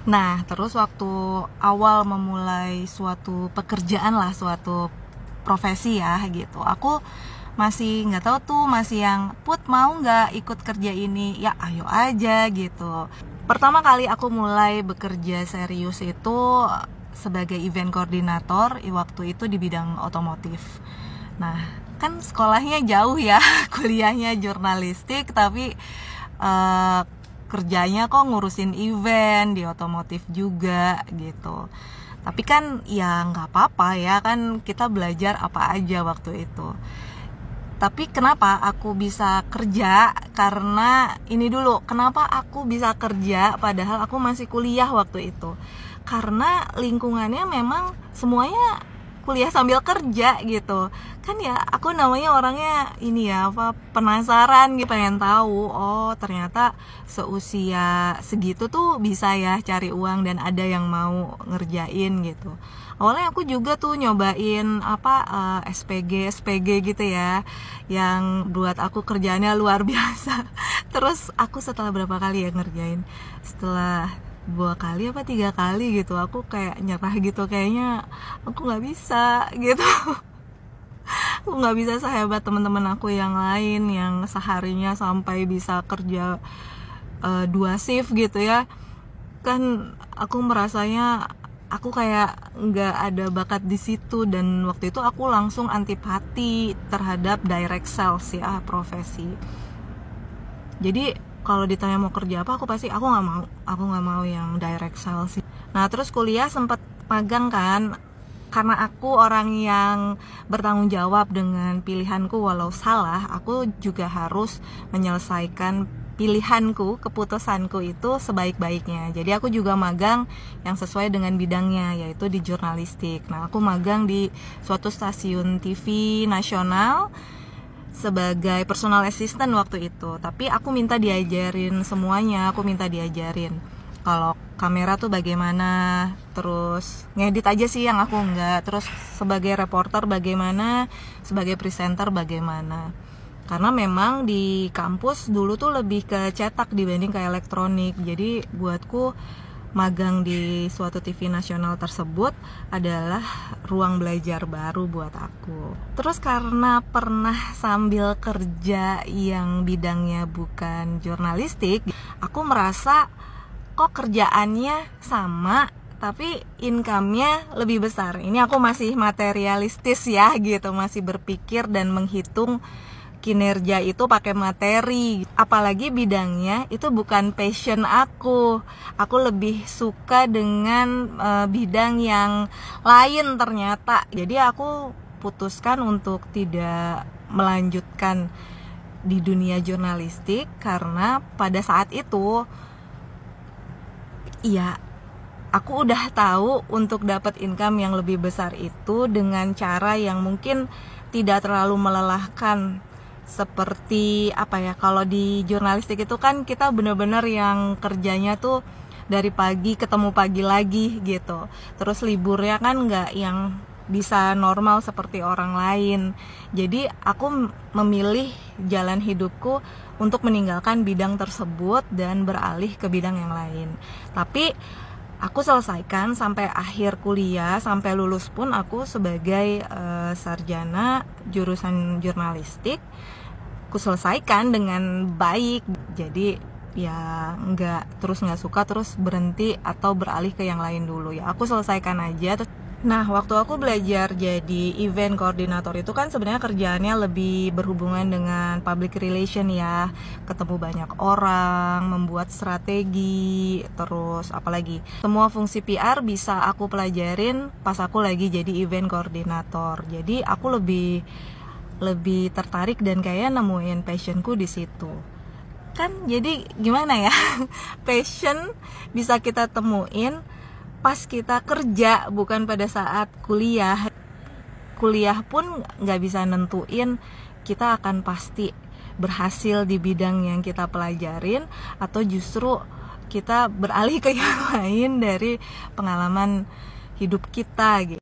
Nah, terus waktu awal memulai suatu pekerjaan lah, suatu profesi ya gitu, aku masih nggak tahu tuh, masih yang put mau nggak ikut kerja ini, ya ayo aja gitu. Pertama kali aku mulai bekerja serius itu sebagai event koordinator waktu itu di bidang otomotif. Nah, kan sekolahnya jauh ya, kuliahnya jurnalistik, tapi eh, kerjanya kok ngurusin event di otomotif juga gitu. Tapi kan ya nggak apa-apa ya, kan kita belajar apa aja waktu itu. Tapi kenapa aku bisa kerja? Karena ini dulu, kenapa aku bisa kerja padahal aku masih kuliah waktu itu? Karena lingkungannya memang semuanya kuliah sambil kerja gitu. Kan ya aku namanya orangnya ini ya, apa, penasaran gitu, pengen tahu. Oh, ternyata seusia segitu tuh bisa ya cari uang dan ada yang mau ngerjain gitu. Awalnya aku juga tuh nyobain apa, SPG gitu ya, yang buat aku kerjaannya luar biasa. Terus aku setelah berapa kali ya ngerjain, setelah 2 kali apa 3 kali gitu, aku kayak nyerah gitu, kayaknya aku nggak bisa gitu. Aku nggak bisa sehebat teman-teman aku yang lain yang seharinya sampai bisa kerja 2 shift gitu ya. Kan aku merasanya aku kayak nggak ada bakat di situ, dan waktu itu aku langsung antipati terhadap direct sales ya, profesi. Jadi kalau ditanya mau kerja apa, aku nggak mau yang direct sales. Nah, terus kuliah sempat magang kan, karena aku orang yang bertanggung jawab dengan pilihanku, walau salah aku juga harus menyelesaikan pilihanku, keputusanku itu sebaik-baiknya. Jadi aku juga magang yang sesuai dengan bidangnya, yaitu di jurnalistik. Nah, aku magang di suatu stasiun TV nasional sebagai personal assistant waktu itu. Tapi aku minta diajarin semuanya, aku minta diajarin kalau kamera tuh bagaimana, terus ngedit aja sih yang aku enggak, terus sebagai reporter bagaimana, sebagai presenter bagaimana. Karena memang di kampus dulu tuh lebih ke cetak dibanding ke elektronik. Jadi buatku magang di suatu TV nasional tersebut adalah ruang belajar baru buat aku. Terus karena pernah sambil kerja yang bidangnya bukan jurnalistik, aku merasa kok kerjaannya sama tapi income-nya lebih besar. Ini aku masih materialistis ya gitu, masih berpikir dan menghitung kinerja itu pakai materi. Apalagi bidangnya itu bukan passion aku. Aku lebih suka dengan bidang yang lain ternyata. Jadi aku putuskan untuk tidak melanjutkan di dunia jurnalistik, karena pada saat itu iya, aku udah tahu untuk dapat income yang lebih besar itu dengan cara yang mungkin tidak terlalu melelahkan. Seperti apa ya, kalau di jurnalistik itu kan kita bener-bener yang kerjanya tuh dari pagi ketemu pagi lagi gitu. Terus liburnya kan nggak yang bisa normal seperti orang lain. Jadi aku memilih jalan hidupku untuk meninggalkan bidang tersebut dan beralih ke bidang yang lain. Tapi aku selesaikan sampai akhir kuliah, sampai lulus pun aku sebagai sarjana jurusan jurnalistik. Aku selesaikan dengan baik. Jadi ya nggak suka terus berhenti atau beralih ke yang lain dulu ya. Aku selesaikan aja. Nah, waktu aku belajar jadi event koordinator itu kan sebenarnya kerjaannya lebih berhubungan dengan public relation ya, ketemu banyak orang, membuat strategi, terus apalagi semua fungsi PR bisa aku pelajarin pas aku lagi jadi event koordinator. Jadi aku lebih tertarik dan kayak nemuin passionku di situ. Kan jadi gimana ya? Passion bisa kita temuin pas kita kerja, bukan pada saat kuliah. Kuliah pun nggak bisa nentuin kita akan pasti berhasil di bidang yang kita pelajarin, atau justru kita beralih ke yang lain dari pengalaman hidup kita gitu.